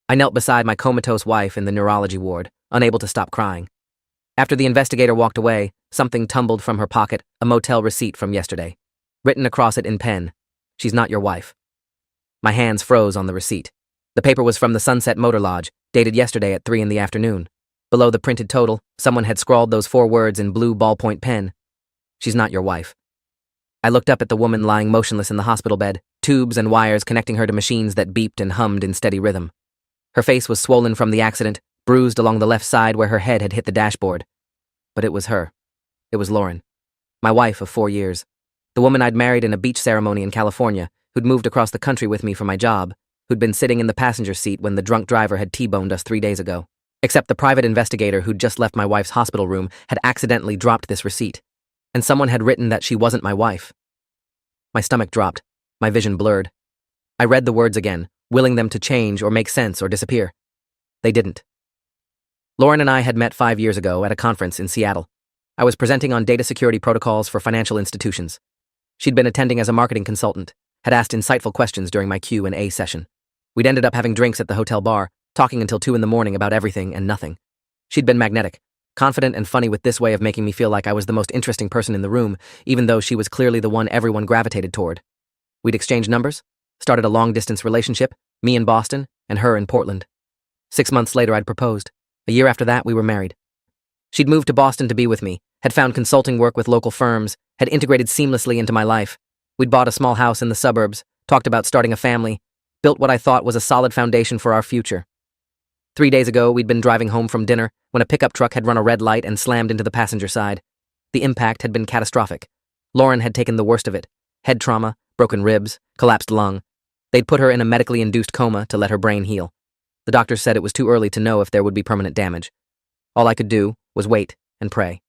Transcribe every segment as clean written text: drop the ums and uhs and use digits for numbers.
I knelt beside my comatose wife in the neurology ward, unable to stop crying. After the investigator walked away, something tumbled from her pocket, a motel receipt from yesterday. Written across it in pen, "She's not your wife." My hands froze on the receipt. The paper was from the Sunset Motor Lodge, dated yesterday at 3 in the afternoon. Below the printed total, someone had scrawled those 4 words in blue ballpoint pen. "She's not your wife." I looked up at the woman lying motionless in the hospital bed, tubes and wires connecting her to machines that beeped and hummed in steady rhythm. Her face was swollen from the accident, bruised along the left side where her head had hit the dashboard. But it was her. It was Lauren, my wife of 4 years. The woman I'd married in a beach ceremony in California, who'd moved across the country with me for my job, who'd been sitting in the passenger seat when the drunk driver had T-boned us 3 days ago. Except the private investigator who'd just left my wife's hospital room had accidentally dropped this receipt. And someone had written that she wasn't my wife. My stomach dropped, my vision blurred. I read the words again, willing them to change or make sense or disappear. They didn't. Lauren and I had met 5 years ago at a conference in Seattle. I was presenting on data security protocols for financial institutions. She'd been attending as a marketing consultant, had asked insightful questions during my Q&A session. We'd ended up having drinks at the hotel bar, talking until 2 in the morning about everything and nothing. She'd been magnetic, confident and funny with this way of making me feel like I was the most interesting person in the room, even though she was clearly the one everyone gravitated toward. We'd exchanged numbers, started a long-distance relationship, me in Boston and her in Portland. 6 months later, I'd proposed. A year after that, we were married. She'd moved to Boston to be with me, had found consulting work with local firms, had integrated seamlessly into my life. We'd bought a small house in the suburbs, talked about starting a family, built what I thought was a solid foundation for our future. 3 days ago, we'd been driving home from dinner when a pickup truck had run a red light and slammed into the passenger side. The impact had been catastrophic. Lauren had taken the worst of it. Head trauma, broken ribs, collapsed lung. They'd put her in a medically induced coma to let her brain heal. The doctors said it was too early to know if there would be permanent damage. All I could do was wait and pray.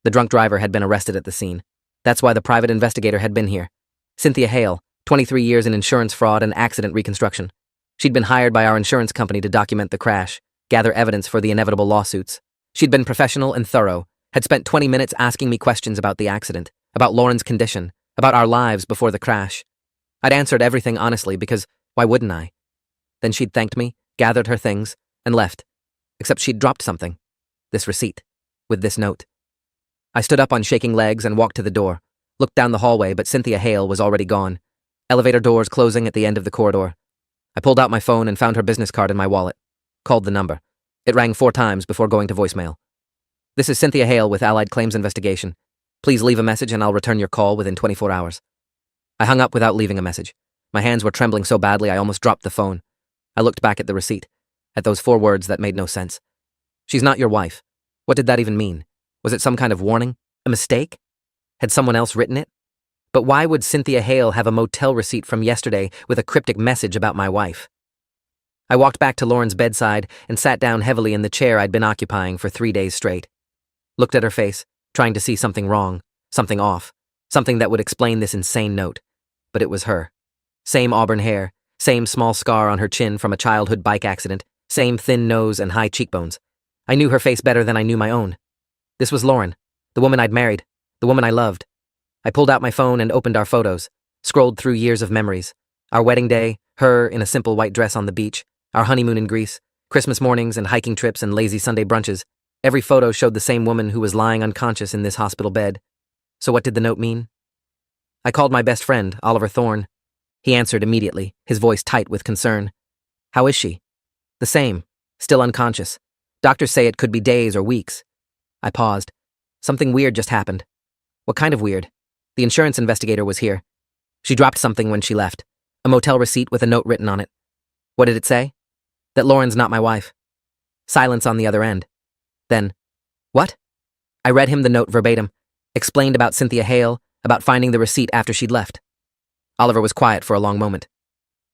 The drunk driver had been arrested at the scene. That's why the private investigator had been here. Cynthia Hale, 23 years in insurance fraud and accident reconstruction. She'd been hired by our insurance company to document the crash, gather evidence for the inevitable lawsuits. She'd been professional and thorough, had spent 20 minutes asking me questions about the accident, about Lauren's condition, about our lives before the crash. I'd answered everything honestly because why wouldn't I? Then she'd thanked me, gathered her things, and left. Except she'd dropped something. This receipt. With this note. I stood up on shaking legs and walked to the door. Looked down the hallway, but Cynthia Hale was already gone. Elevator doors closing at the end of the corridor. I pulled out my phone and found her business card in my wallet. Called the number. It rang 4 times before going to voicemail. "This is Cynthia Hale with Allied Claims Investigation. Please leave a message and I'll return your call within 24 hours. I hung up without leaving a message. My hands were trembling so badly I almost dropped the phone. I looked back at the receipt, at those 4 words that made no sense. "She's not your wife." What did that even mean? Was it some kind of warning? A mistake? Had someone else written it? But why would Cynthia Hale have a motel receipt from yesterday with a cryptic message about my wife? I walked back to Lauren's bedside and sat down heavily in the chair I'd been occupying for 3 days straight. Looked at her face, trying to see something wrong, something off, something that would explain this insane note. But it was her. Same auburn hair, same small scar on her chin from a childhood bike accident, same thin nose and high cheekbones. I knew her face better than I knew my own. This was Lauren, the woman I'd married, the woman I loved. I pulled out my phone and opened our photos, scrolled through years of memories. Our wedding day, her in a simple white dress on the beach, our honeymoon in Greece, Christmas mornings and hiking trips and lazy Sunday brunches. Every photo showed the same woman who was lying unconscious in this hospital bed. So what did the note mean? I called my best friend, Oliver Thorne. He answered immediately, his voice tight with concern. "How is she?" "The same, still unconscious. Doctors say it could be days or weeks." I paused. Something weird just happened. What kind of weird? The insurance investigator was here. She dropped something when she left. A motel receipt with a note written on it. What did it say? That Lauren's not my wife. Silence on the other end. Then, what? I read him the note verbatim, explained about Cynthia Hale, about finding the receipt after she'd left. Oliver was quiet for a long moment.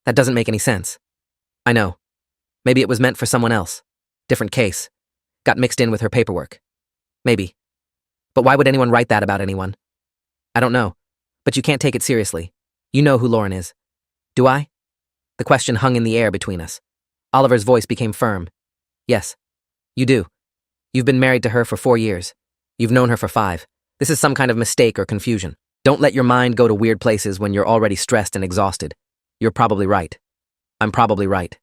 That doesn't make any sense. I know. Maybe it was meant for someone else. Different case. Got mixed in with her paperwork. Maybe. But why would anyone write that about anyone? I don't know. But you can't take it seriously. You know who Lauren is. Do I? The question hung in the air between us. Oliver's voice became firm. Yes. You do. You've been married to her for 4 years. You've known her for 5. This is some kind of mistake or confusion. Don't let your mind go to weird places when you're already stressed and exhausted. You're probably right. I'm probably right.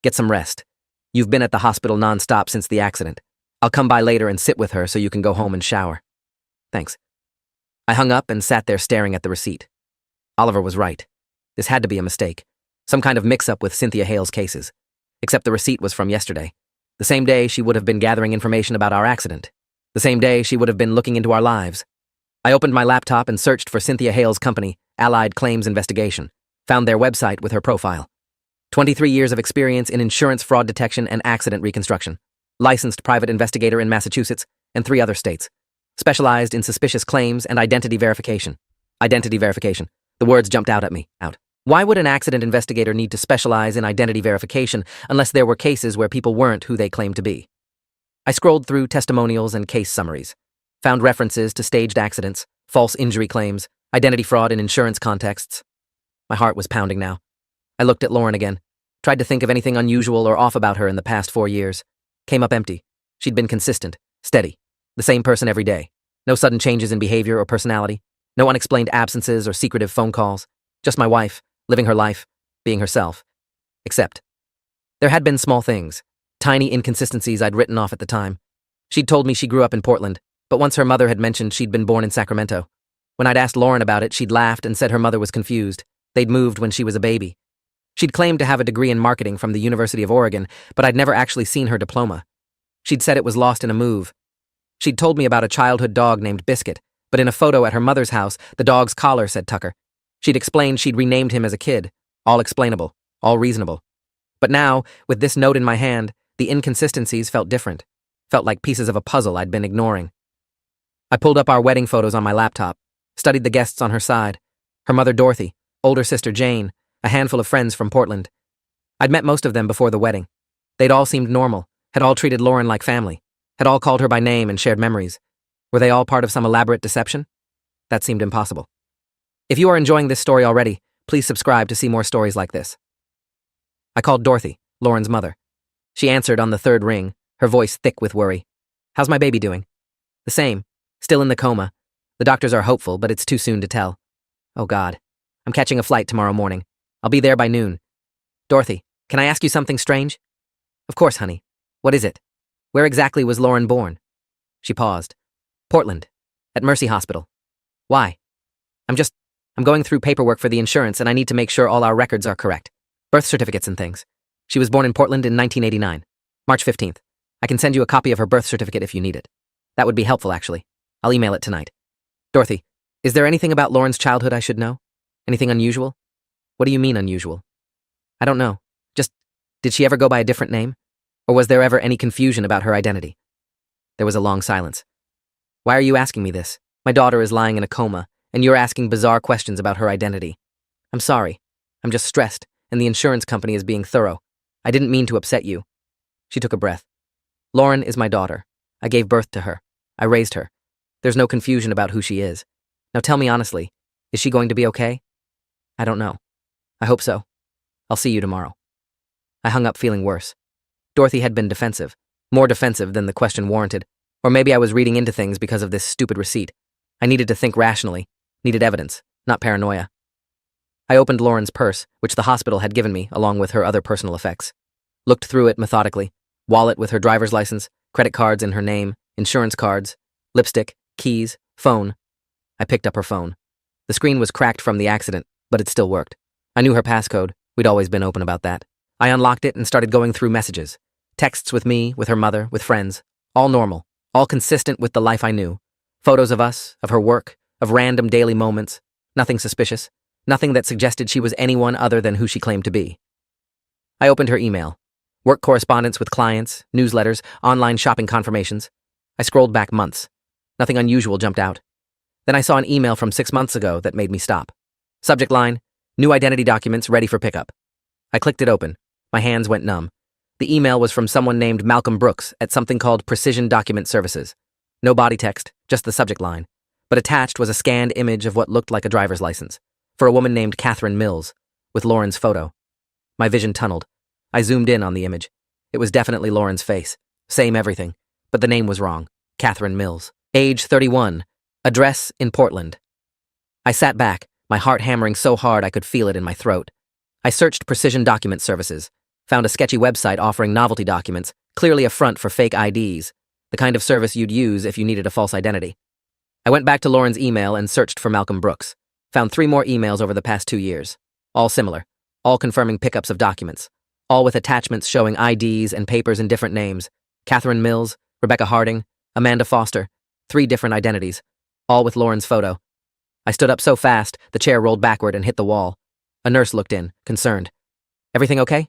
Get some rest. You've been at the hospital nonstop since the accident. I'll come by later and sit with her so you can go home and shower. Thanks. I hung up and sat there staring at the receipt. Oliver was right. This had to be a mistake. Some kind of mix-up with Cynthia Hale's cases. Except the receipt was from yesterday. The same day she would have been gathering information about our accident. The same day she would have been looking into our lives. I opened my laptop and searched for Cynthia Hale's company, Allied Claims Investigation. Found their website with her profile. 23 years of experience in insurance fraud detection and accident reconstruction. Licensed private investigator in Massachusetts and 3 other states. Specialized in suspicious claims and identity verification. Identity verification. The words jumped out at me. Why would an accident investigator need to specialize in identity verification unless there were cases where people weren't who they claimed to be? I scrolled through testimonials and case summaries. Found references to staged accidents, false injury claims, identity fraud in insurance contexts. My heart was pounding now. I looked at Lauren again. Tried to think of anything unusual or off about her in the past 4 years. Came up empty. She'd been consistent, steady. The same person every day. No sudden changes in behavior or personality. No unexplained absences or secretive phone calls. Just my wife, living her life, being herself. Except, there had been small things. Tiny inconsistencies I'd written off at the time. She'd told me she grew up in Portland, but once her mother had mentioned she'd been born in Sacramento. When I'd asked Lauren about it, she'd laughed and said her mother was confused. They'd moved when she was a baby. She'd claimed to have a degree in marketing from the University of Oregon, but I'd never actually seen her diploma. She'd said it was lost in a move. She'd told me about a childhood dog named Biscuit, but in a photo at her mother's house, the dog's collar said Tucker. She'd explained she'd renamed him as a kid. All explainable, all reasonable. But now, with this note in my hand, the inconsistencies felt different. Felt like pieces of a puzzle I'd been ignoring. I pulled up our wedding photos on my laptop, studied the guests on her side. Her mother Dorothy, older sister Jane, a handful of friends from Portland. I'd met most of them before the wedding. They'd all seemed normal, had all treated Lauren like family, had all called her by name and shared memories. Were they all part of some elaborate deception? That seemed impossible. If you are enjoying this story already, please subscribe to see more stories like this. I called Dorothy, Lauren's mother. She answered on the 3rd ring, her voice thick with worry. How's my baby doing? The same. Still in the coma. The doctors are hopeful, but it's too soon to tell. Oh God. I'm catching a flight tomorrow morning. I'll be there by noon. Dorothy, can I ask you something strange? Of course, honey. What is it? Where exactly was Lauren born? She paused. Portland. At Mercy Hospital. Why? I'm going through paperwork for the insurance and I need to make sure all our records are correct. Birth certificates and things. She was born in Portland in 1989. March 15th. I can send you a copy of her birth certificate if you need it. That would be helpful, actually. I'll email it tonight. Dorothy, is there anything about Lauren's childhood I should know? Anything unusual? What do you mean unusual? I don't know. Just, did she ever go by a different name? Or was there ever any confusion about her identity? There was a long silence. Why are you asking me this? My daughter is lying in a coma, and you're asking bizarre questions about her identity. I'm sorry. I'm just stressed, and the insurance company is being thorough. I didn't mean to upset you. She took a breath. Lauren is my daughter. I gave birth to her. I raised her. There's no confusion about who she is. Now tell me honestly, is she going to be okay? I don't know. I hope so. I'll see you tomorrow. I hung up feeling worse. Dorothy had been defensive. More defensive than the question warranted. Or maybe I was reading into things because of this stupid receipt. I needed to think rationally. Needed evidence, not paranoia. I opened Lauren's purse, which the hospital had given me, along with her other personal effects. Looked through it methodically. Wallet with her driver's license, credit cards in her name, insurance cards, lipstick, keys, phone. I picked up her phone. The screen was cracked from the accident, but it still worked. I knew her passcode. We'd always been open about that. I unlocked it and started going through messages. Texts with me, with her mother, with friends. All normal. All consistent with the life I knew. Photos of us, of her work, of random daily moments. Nothing suspicious. Nothing that suggested she was anyone other than who she claimed to be. I opened her email. Work correspondence with clients, newsletters, online shopping confirmations. I scrolled back months. Nothing unusual jumped out. Then I saw an email from 6 months ago that made me stop. Subject line, new identity documents ready for pickup. I clicked it open. My hands went numb. The email was from someone named Malcolm Brooks at something called Precision Document Services. No body text, just the subject line. But attached was a scanned image of what looked like a driver's license, for a woman named Catherine Mills, with Lauren's photo. My vision tunneled. I zoomed in on the image. It was definitely Lauren's face. Same everything. But the name was wrong. Catherine Mills. Age 31. Address in Portland. I sat back, my heart hammering so hard I could feel it in my throat. I searched Precision Document Services. Found a sketchy website offering novelty documents, clearly a front for fake IDs, the kind of service you'd use if you needed a false identity. I went back to Lauren's email and searched for Malcolm Brooks. Found 3 more emails over the past 2 years. All similar, all confirming pickups of documents, all with attachments showing IDs and papers in different names. Catherine Mills, Rebecca Harding, Amanda Foster, 3 different identities, all with Lauren's photo. I stood up so fast, the chair rolled backward and hit the wall. A nurse looked in, concerned. "Everything okay?"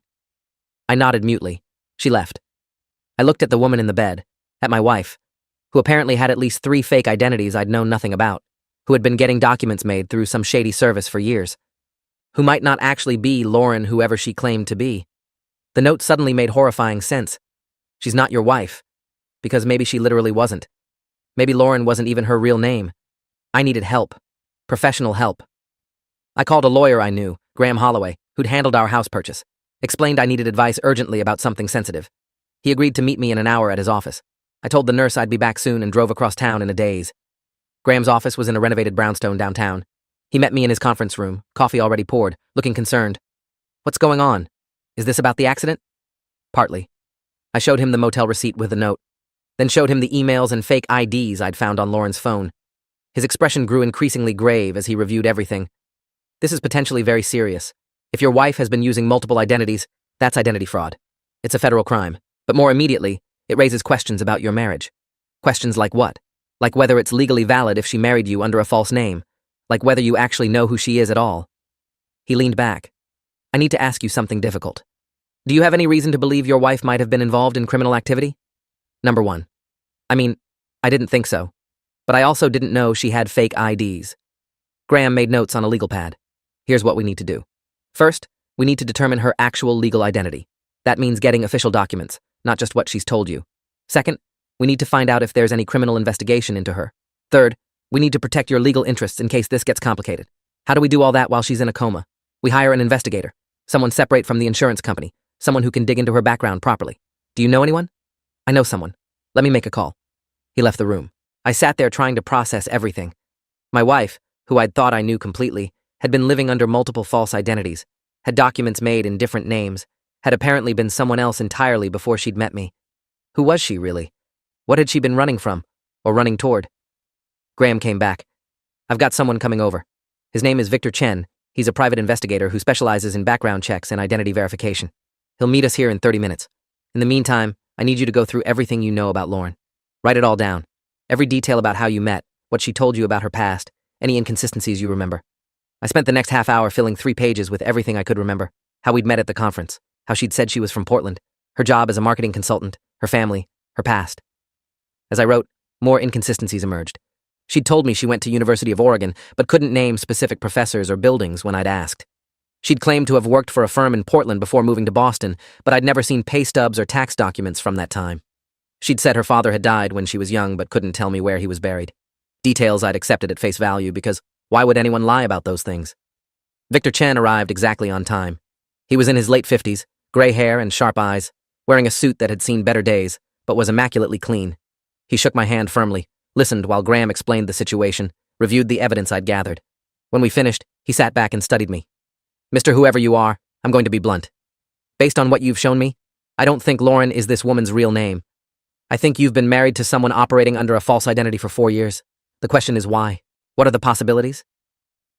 I nodded mutely. She left. I looked at the woman in the bed, at my wife, who apparently had at least 3 fake identities I'd known nothing about, who had been getting documents made through some shady service for years, who might not actually be Lauren whoever she claimed to be. The note suddenly made horrifying sense. She's not your wife, because maybe she literally wasn't. Maybe Lauren wasn't even her real name. I needed help. Professional help. I called a lawyer I knew, Graham Holloway, who'd handled our house purchase. Explained I needed advice urgently about something sensitive. He agreed to meet me in an hour at his office. I told the nurse I'd be back soon and drove across town in a daze. Graham's office was in a renovated brownstone downtown. He met me in his conference room, coffee already poured, looking concerned. "What's going on? Is this about the accident?" "Partly." I showed him the motel receipt with the note, then showed him the emails and fake IDs I'd found on Lauren's phone. His expression grew increasingly grave as he reviewed everything. "This is potentially very serious. If your wife has been using multiple identities, that's identity fraud. It's a federal crime. But more immediately, it raises questions about your marriage. Questions like what? Like whether it's legally valid if she married you under a false name. Like whether you actually know who she is at all." He leaned back. "I need to ask you something difficult. Do you have any reason to believe your wife might have been involved in criminal activity?" Number 1. I didn't think so. But I also didn't know she had fake IDs. Graham made notes on a legal pad. "Here's what we need to do. First, we need to determine her actual legal identity. That means getting official documents, not just what she's told you. Second, we need to find out if there's any criminal investigation into her. Third, we need to protect your legal interests in case this gets complicated. How do we do all that while she's in a coma? We hire an investigator, someone separate from the insurance company, someone who can dig into her background properly. Do you know anyone?" "I know someone. Let me make a call." He left the room. I sat there trying to process everything. My wife, who I'd thought I knew completely, had been living under multiple false identities, had documents made in different names, had apparently been someone else entirely before she'd met me. Who was she, really? What had she been running from, or running toward? Graham came back. "I've got someone coming over. His name is Victor Chen. He's a private investigator who specializes in background checks and identity verification. He'll meet us here in 30 minutes. In the meantime, I need you to go through everything you know about Lauren. Write it all down. Every detail about how you met, what she told you about her past, any inconsistencies you remember." I spent the next half hour filling 3 pages with everything I could remember. How we'd met at the conference, how she'd said she was from Portland, her job as a marketing consultant, her family, her past. As I wrote, more inconsistencies emerged. She'd told me she went to University of Oregon, but couldn't name specific professors or buildings when I'd asked. She'd claimed to have worked for a firm in Portland before moving to Boston, but I'd never seen pay stubs or tax documents from that time. She'd said her father had died when she was young but couldn't tell me where he was buried. Details I'd accepted at face value because why would anyone lie about those things? Victor Chen arrived exactly on time. He was in his late 50s, gray hair and sharp eyes, wearing a suit that had seen better days, but was immaculately clean. He shook my hand firmly, listened while Graham explained the situation, reviewed the evidence I'd gathered. When we finished, he sat back and studied me. "Mr. Whoever you are, I'm going to be blunt. Based on what you've shown me, I don't think Lauren is this woman's real name. I think you've been married to someone operating under a false identity for 4 years. The question is why? What are the possibilities?"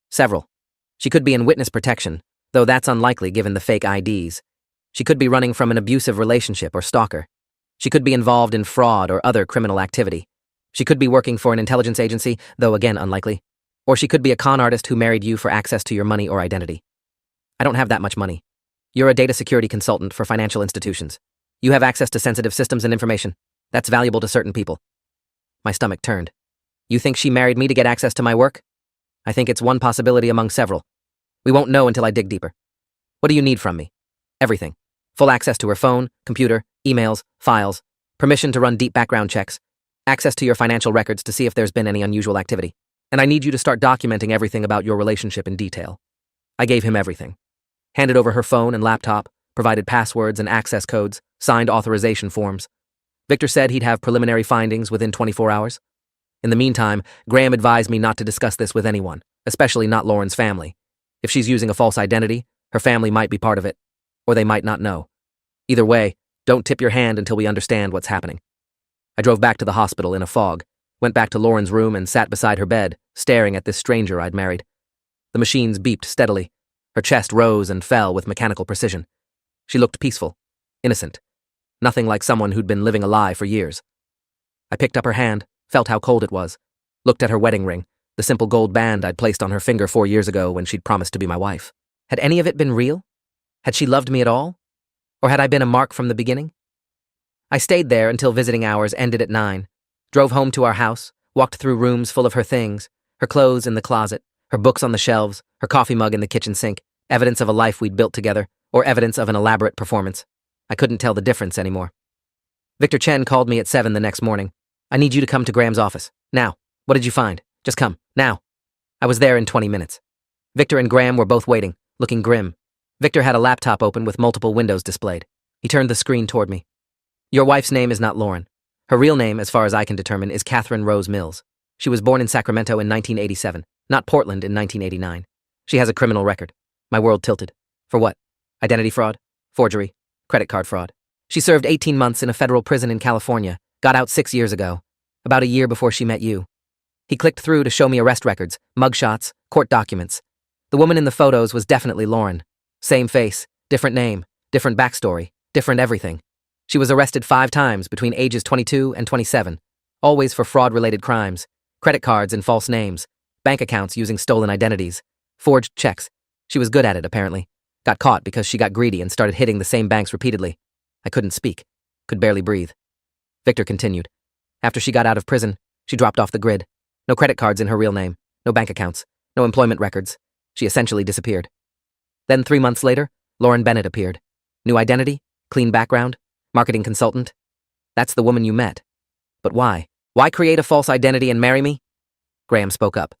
"Several. She could be in witness protection, though that's unlikely given the fake IDs. She could be running from an abusive relationship or stalker. She could be involved in fraud or other criminal activity. She could be working for an intelligence agency, though again unlikely. Or she could be a con artist who married you for access to your money or identity. I don't have that much money. You're a data security consultant for financial institutions. You have access to sensitive systems and information. That's valuable to certain people." My stomach turned. "You think she married me to get access to my work?" "I think it's one possibility among several. We won't know until I dig deeper." "What do you need from me?" "Everything. Full access to her phone, computer, emails, files, permission to run deep background checks, access to your financial records to see if there's been any unusual activity. And I need you to start documenting everything about your relationship in detail." I gave him everything. Handed over her phone and laptop, provided passwords and access codes, signed authorization forms. Victor said he'd have preliminary findings within 24 hours. In the meantime, Graham advised me not to discuss this with anyone, especially not Lauren's family. If she's using a false identity, her family might be part of it, or they might not know. Either way, don't tip your hand until we understand what's happening. I drove back to the hospital in a fog, went back to Lauren's room and sat beside her bed, staring at this stranger I'd married. The machines beeped steadily. Her chest rose and fell with mechanical precision. She looked peaceful, innocent, nothing like someone who'd been living a lie for years. I picked up her hand, felt how cold it was, looked at her wedding ring, the simple gold band I'd placed on her finger 4 years ago when she'd promised to be my wife. Had any of it been real? Had she loved me at all? Or had I been a mark from the beginning? I stayed there until visiting hours ended at 9, drove home to our house, walked through rooms full of her things, her clothes in the closet, her books on the shelves, her coffee mug in the kitchen sink, evidence of a life we'd built together, or evidence of an elaborate performance. I couldn't tell the difference anymore. Victor Chen called me at 7 the next morning. I need you to come to Graham's office. Now. What did you find? Just come. Now. I was there in 20 minutes. Victor and Graham were both waiting, looking grim. Victor had a laptop open with multiple windows displayed. He turned the screen toward me. Your wife's name is not Lauren. Her real name, as far as I can determine, is Catherine Rose Mills. She was born in Sacramento in 1987, not Portland in 1989. She has a criminal record. My world tilted. For what? Identity fraud? Forgery? Credit card fraud? She served 18 months in a federal prison in California, got out 6 years ago, about a year before she met you. He clicked through to show me arrest records, mugshots, court documents. The woman in the photos was definitely Lauren. Same face, different name, different backstory, different everything. She was arrested 5 times between ages 22 and 27, always for fraud-related crimes, credit cards in false names, bank accounts using stolen identities, forged checks. She was good at it, apparently. Got caught because she got greedy and started hitting the same banks repeatedly. I couldn't speak, could barely breathe. Victor continued. After she got out of prison, she dropped off the grid. No credit cards in her real name, no bank accounts, no employment records. She essentially disappeared. Then 3 months later, Lauren Bennett appeared. New identity, clean background, marketing consultant. That's the woman you met. But why? Why create a false identity and marry me? Graham spoke up.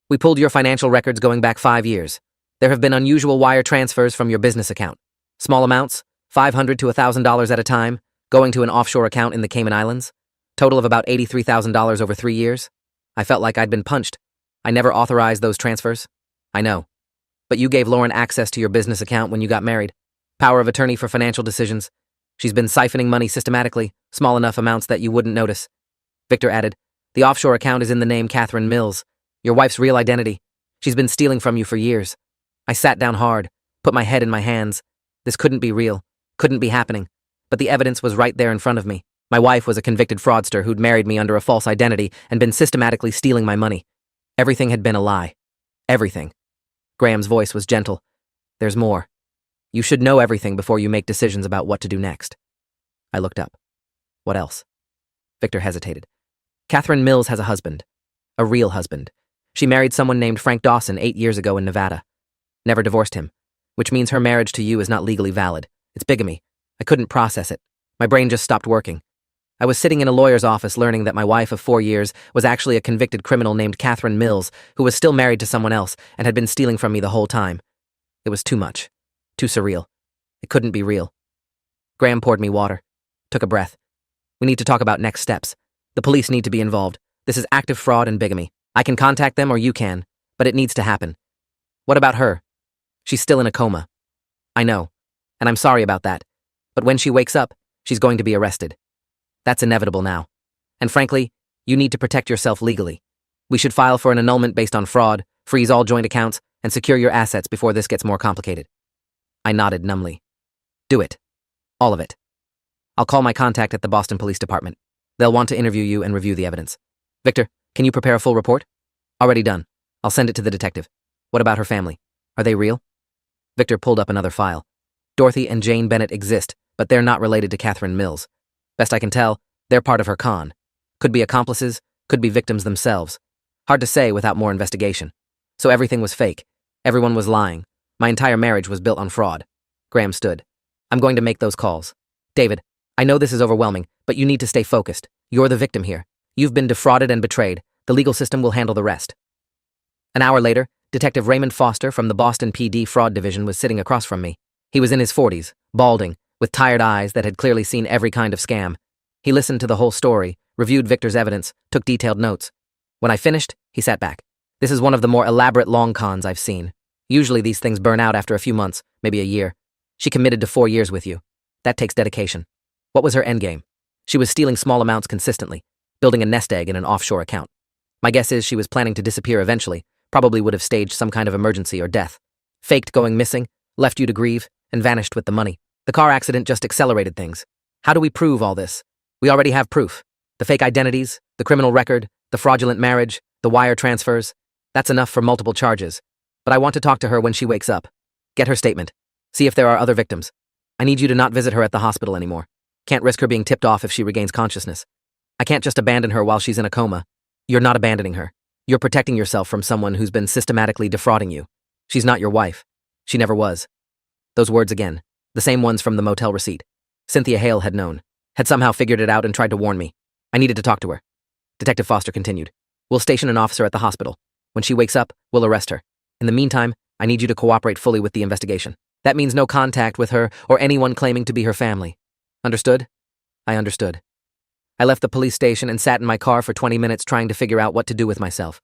We pulled your financial records going back 5 years. There have been unusual wire transfers from your business account. Small amounts, $500 to $1,000 at a time, going to an offshore account in the Cayman Islands. Total of about $83,000 over 3 years. I felt like I'd been punched. I never authorized those transfers. I know. But you gave Lauren access to your business account when you got married. Power of attorney for financial decisions. She's been siphoning money systematically, small enough amounts that you wouldn't notice. Victor added, the offshore account is in the name Catherine Mills, your wife's real identity. She's been stealing from you for years. I sat down hard, put my head in my hands. This couldn't be real, couldn't be happening. But the evidence was right there in front of me. My wife was a convicted fraudster who'd married me under a false identity and been systematically stealing my money. Everything had been a lie. Everything. Graham's voice was gentle. There's more. You should know everything before you make decisions about what to do next. I looked up. What else? Victor hesitated. Catherine Mills has a husband. A real husband. She married someone named Frank Dawson 8 years ago in Nevada. Never divorced him, which means her marriage to you is not legally valid. It's bigamy. I couldn't process it. My brain just stopped working. I was sitting in a lawyer's office learning that my wife of 4 years was actually a convicted criminal named Catherine Mills, who was still married to someone else and had been stealing from me the whole time. It was too much. Too surreal. It couldn't be real. Graham poured me water. Took a breath. We need to talk about next steps. The police need to be involved. This is active fraud and bigamy. I can contact them or you can, but it needs to happen. What about her? She's still in a coma. I know, and I'm sorry about that. But when she wakes up, she's going to be arrested. That's inevitable now. And frankly, you need to protect yourself legally. We should file for an annulment based on fraud, freeze all joint accounts, and secure your assets before this gets more complicated. I nodded numbly. Do it. All of it. I'll call my contact at the Boston Police Department. They'll want to interview you and review the evidence. Victor, can you prepare a full report? Already done. I'll send it to the detective. What about her family? Are they real? Victor pulled up another file. Dorothy and Jane Bennett exist, but they're not related to Catherine Mills. Best I can tell, they're part of her con. Could be accomplices, could be victims themselves. Hard to say without more investigation. So everything was fake. Everyone was lying. My entire marriage was built on fraud. Graham stood. I'm going to make those calls. David, I know this is overwhelming, but you need to stay focused. You're the victim here. You've been defrauded and betrayed. The legal system will handle the rest. An hour later, Detective Raymond Foster from the Boston PD Fraud Division was sitting across from me. He was in his 40s, balding, with tired eyes that had clearly seen every kind of scam. He listened to the whole story, reviewed Victor's evidence, took detailed notes. When I finished, he sat back. This is one of the more elaborate long cons I've seen. Usually these things burn out after a few months, maybe a year. She committed to 4 years with you. That takes dedication. What was her endgame? She was stealing small amounts consistently, building a nest egg in an offshore account. My guess is she was planning to disappear eventually, probably would have staged some kind of emergency or death. Faked going missing, left you to grieve, and vanished with the money. The car accident just accelerated things. How do we prove all this? We already have proof. The fake identities, the criminal record, the fraudulent marriage, the wire transfers. That's enough for multiple charges. But I want to talk to her when she wakes up. Get her statement. See if there are other victims. I need you to not visit her at the hospital anymore. Can't risk her being tipped off if she regains consciousness. I can't just abandon her while she's in a coma. You're not abandoning her. You're protecting yourself from someone who's been systematically defrauding you. She's not your wife. She never was. Those words again. The same ones from the motel receipt. Cynthia Hale had known. Had somehow figured it out and tried to warn me. I needed to talk to her. Detective Foster continued. We'll station an officer at the hospital. When she wakes up, we'll arrest her. In the meantime, I need you to cooperate fully with the investigation. That means no contact with her or anyone claiming to be her family. Understood? I understood. I left the police station and sat in my car for 20 minutes trying to figure out what to do with myself.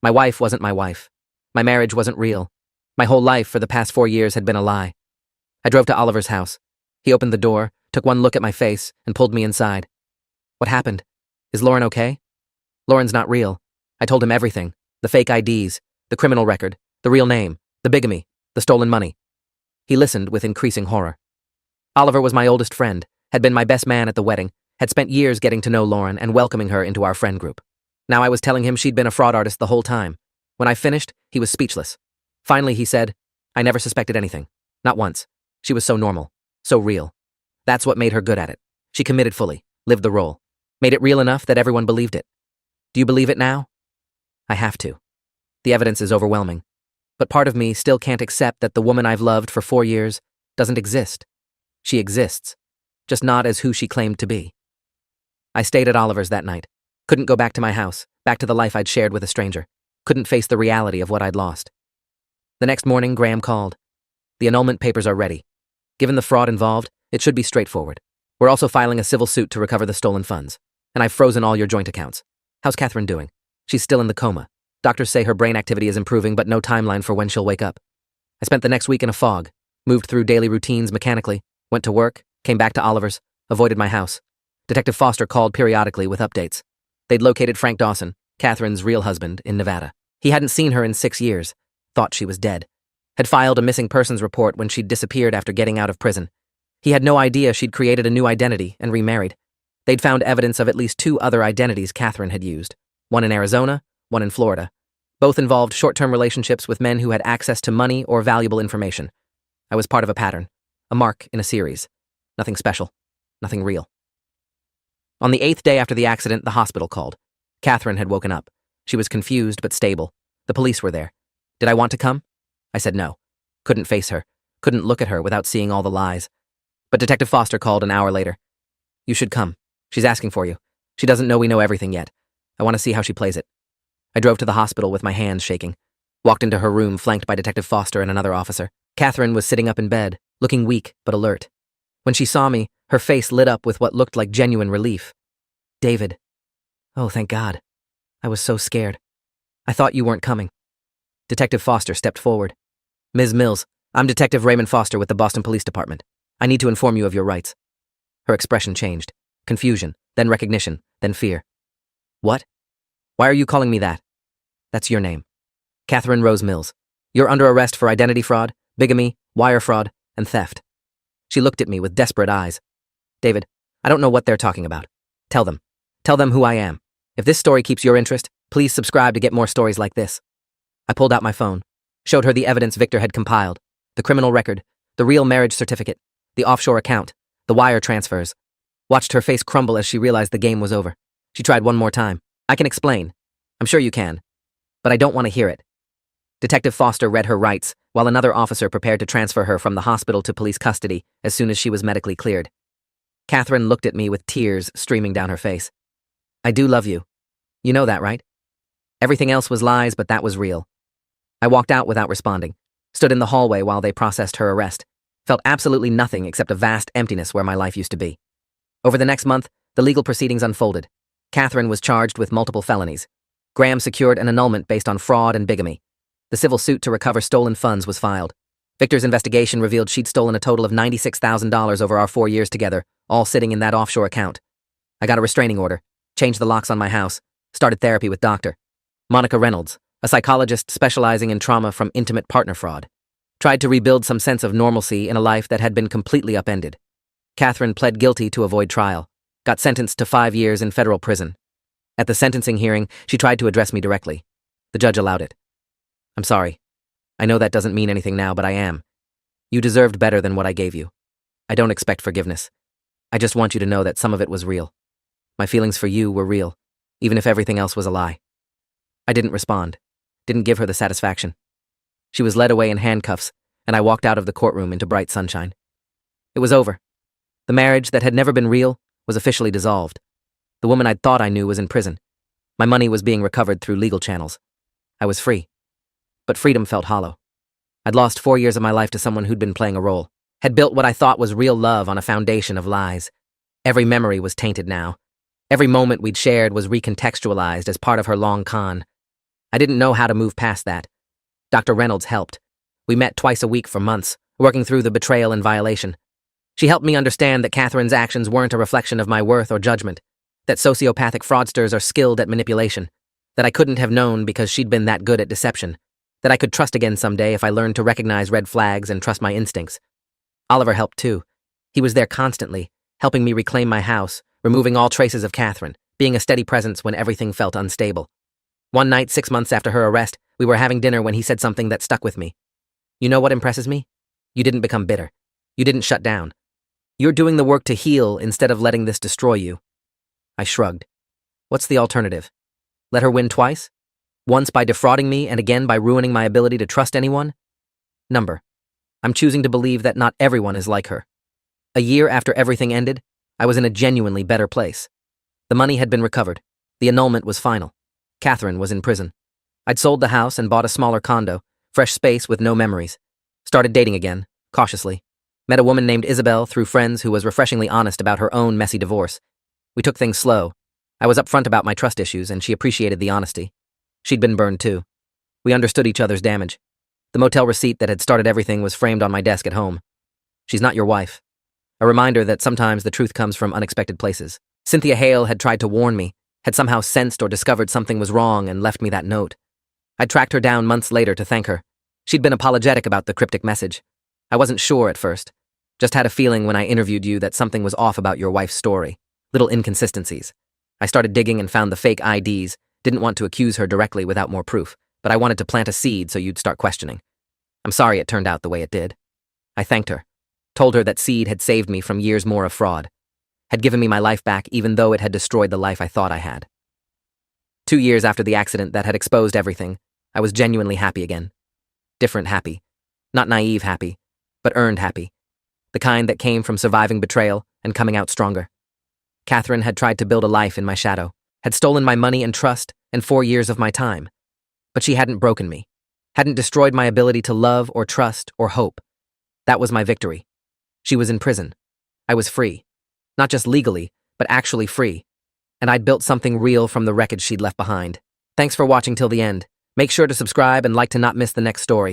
My wife wasn't my wife. My marriage wasn't real. My whole life for the past 4 years had been a lie. I drove to Oliver's house. He opened the door, took one look at my face, and pulled me inside. What happened? Is Lauren okay? Lauren's not real. I told him everything. The fake IDs, the criminal record, the real name, the bigamy, the stolen money. He listened with increasing horror. Oliver was my oldest friend, had been my best man at the wedding, had spent years getting to know Lauren and welcoming her into our friend group. Now I was telling him she'd been a fraud artist the whole time. When I finished, he was speechless. Finally, he said, I never suspected anything. Not once. She was so normal, so real. That's what made her good at it. She committed fully, lived the role, made it real enough that everyone believed it. Do you believe it now? I have to. The evidence is overwhelming. But part of me still can't accept that the woman I've loved for 4 years doesn't exist. She exists, just not as who she claimed to be. I stayed at Oliver's that night. Couldn't go back to my house, back to the life I'd shared with a stranger. Couldn't face the reality of what I'd lost. The next morning, Graham called. The annulment papers are ready. Given the fraud involved, it should be straightforward. We're also filing a civil suit to recover the stolen funds. And I've frozen all your joint accounts. How's Catherine doing? She's still in the coma. Doctors say her brain activity is improving, but no timeline for when she'll wake up. I spent the next week in a fog, moved through daily routines mechanically, went to work, came back to Oliver's, avoided my house. Detective Foster called periodically with updates. They'd located Frank Dawson, Catherine's real husband, in Nevada. He hadn't seen her in 6 years, thought she was dead. Had filed a missing persons report when she'd disappeared after getting out of prison. He had no idea she'd created a new identity and remarried. They'd found evidence of at least 2 other identities Catherine had used, one in Arizona, one in Florida. Both involved short-term relationships with men who had access to money or valuable information. I was part of a pattern, a mark in a series. Nothing special, nothing real. On the 8th day after the accident, the hospital called. Catherine had woken up. She was confused but stable. The police were there. Did I want to come? I said no. Couldn't face her. Couldn't look at her without seeing all the lies. But Detective Foster called an hour later. You should come. She's asking for you. She doesn't know we know everything yet. I want to see how she plays it. I drove to the hospital with my hands shaking. Walked into her room flanked by Detective Foster and another officer. Catherine was sitting up in bed, looking weak but alert. When she saw me, her face lit up with what looked like genuine relief. David. Oh, thank God. I was so scared. I thought you weren't coming. Detective Foster stepped forward. Ms. Mills, I'm Detective Raymond Foster with the Boston Police Department. I need to inform you of your rights. Her expression changed. Confusion, then recognition, then fear. What? Why are you calling me that? That's your name. Catherine Rose Mills. You're under arrest for identity fraud, bigamy, wire fraud, and theft. She looked at me with desperate eyes. David, I don't know what they're talking about. Tell them. Tell them who I am. If this story keeps your interest, please subscribe to get more stories like this. I pulled out my phone, showed her the evidence Victor had compiled, the criminal record, the real marriage certificate, the offshore account, the wire transfers. Watched her face crumble as she realized the game was over. She tried one more time. I can explain. I'm sure you can. But I don't want to hear it. Detective Foster read her rights, while another officer prepared to transfer her from the hospital to police custody as soon as she was medically cleared. Catherine looked at me with tears streaming down her face. I do love you. You know that, right? Everything else was lies, but that was real. I walked out without responding, stood in the hallway while they processed her arrest, felt absolutely nothing except a vast emptiness where my life used to be. Over the next month, the legal proceedings unfolded. Catherine was charged with multiple felonies. Graham secured an annulment based on fraud and bigamy. The civil suit to recover stolen funds was filed. Victor's investigation revealed she'd stolen a total of $96,000 over our 4 years together, all sitting in that offshore account. I got a restraining order, changed the locks on my house, started therapy with Dr. Monica Reynolds, a psychologist specializing in trauma from intimate partner fraud. Tried to rebuild some sense of normalcy in a life that had been completely upended. Catherine pled guilty to avoid trial, got sentenced to 5 years in federal prison. At the sentencing hearing, she tried to address me directly. The judge allowed it. I'm sorry. I know that doesn't mean anything now, but I am. You deserved better than what I gave you. I don't expect forgiveness. I just want you to know that some of it was real. My feelings for you were real, even if everything else was a lie. I didn't respond, didn't give her the satisfaction. She was led away in handcuffs, and I walked out of the courtroom into bright sunshine. It was over. The marriage that had never been real was officially dissolved. The woman I'd thought I knew was in prison. My money was being recovered through legal channels. I was free. But freedom felt hollow. I'd lost 4 years of my life to someone who'd been playing a role, had built what I thought was real love on a foundation of lies. Every memory was tainted now. Every moment we'd shared was recontextualized as part of her long con. I didn't know how to move past that. Dr. Reynolds helped. We met twice a week for months, working through the betrayal and violation. She helped me understand that Catherine's actions weren't a reflection of my worth or judgment, that sociopathic fraudsters are skilled at manipulation, that I couldn't have known because she'd been that good at deception, that I could trust again someday if I learned to recognize red flags and trust my instincts. Oliver helped too. He was there constantly, helping me reclaim my house, removing all traces of Catherine, being a steady presence when everything felt unstable. One night, 6 months after her arrest, we were having dinner when he said something that stuck with me. You know what impresses me? You didn't become bitter. You didn't shut down. You're doing the work to heal instead of letting this destroy you. I shrugged. What's the alternative? Let her win twice? Once by defrauding me and again by ruining my ability to trust anyone? Number. I'm choosing to believe that not everyone is like her. A year after everything ended, I was in a genuinely better place. The money had been recovered. The annulment was final. Catherine was in prison. I'd sold the house and bought a smaller condo, fresh space with no memories. Started dating again, cautiously. Met a woman named Isabel through friends who was refreshingly honest about her own messy divorce. We took things slow. I was upfront about my trust issues, and she appreciated the honesty. She'd been burned too. We understood each other's damage. The motel receipt that had started everything was framed on my desk at home. She's not your wife. A reminder that sometimes the truth comes from unexpected places. Cynthia Hale had tried to warn me, had somehow sensed or discovered something was wrong and left me that note. I tracked her down months later to thank her. She'd been apologetic about the cryptic message. I wasn't sure at first. Just had a feeling when I interviewed you that something was off about your wife's story. Little inconsistencies. I started digging and found the fake IDs. Didn't want to accuse her directly without more proof, but I wanted to plant a seed so you'd start questioning. I'm sorry it turned out the way it did. I thanked her. Told her that seed had saved me from years more of fraud. Had given me my life back even though it had destroyed the life I thought I had. 2 years after the accident that had exposed everything, I was genuinely happy again. Different happy. Not naive happy, but earned happy. The kind that came from surviving betrayal and coming out stronger. Catherine had tried to build a life in my shadow, had stolen my money and trust and 4 years of my time. But she hadn't broken me, hadn't destroyed my ability to love or trust or hope. That was my victory. She was in prison. I was free. Not just legally, but actually free. And I'd built something real from the wreckage she'd left behind. Thanks for watching till the end. Make sure to subscribe and like to not miss the next story.